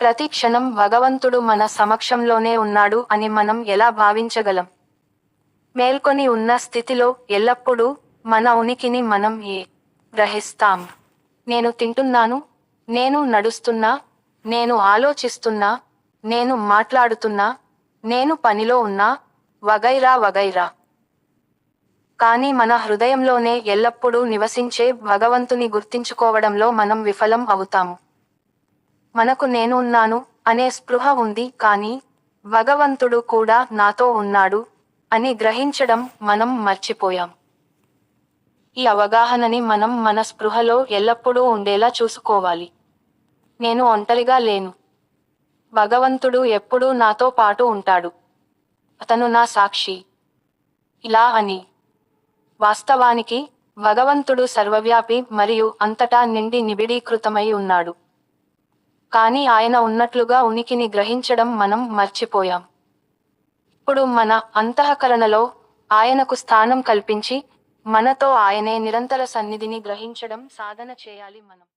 ప్రతి క్షణం భగవంతుడు మన సమక్షంలోనే ఉన్నాడు అని మనం ఎలా భావించగలం? మేల్కొని ఉన్న స్థితిలో ఎల్లప్పుడూ మన ఉనికిని మనం గ్రహిస్తాం. నేను తింటున్నాను, నేను నడుస్తున్నా, నేను ఆలోచిస్తున్నా, నేను మాట్లాడుతున్నా, నేను పనిలో ఉన్నా, వగైరా వగైరా. కానీ మన హృదయంలోనే ఎల్లప్పుడూ నివసించే భగవంతుని గుర్తించుకోవడంలో మనం విఫలం అవుతాము. మనకు నేను ఉన్నాను అనే స్పృహ ఉంది, కానీ భగవంతుడు కూడా నాతో ఉన్నాడు అని గ్రహించడం మనం మర్చిపోయాం. ఈ అవగాహనని మనం మన స్పృహలో ఎల్లప్పుడూ ఉండేలా చూసుకోవాలి. నేను ఒంటరిగా లేను. భగవంతుడు ఎప్పుడూ నాతో పాటు ఉంటాడు. అతను నా సాక్షి. ఇలా అని. వాస్తవానికి భగవంతుడు సర్వవ్యాపి మరియు అంతటా నిండి నిబిడీకృతమై ఉన్నాడు. కానీ ఆయన ఉన్నట్లుగా ఉనికిని గ్రహించడం మనం మర్చిపోయాం. ఇప్పుడు మన అంతఃకరణలో ఆయనకు స్థానం కల్పించి, మనతో ఆయనే నిరంతర సన్నిధిని గ్రహించడం సాధన చేయాలి మనం.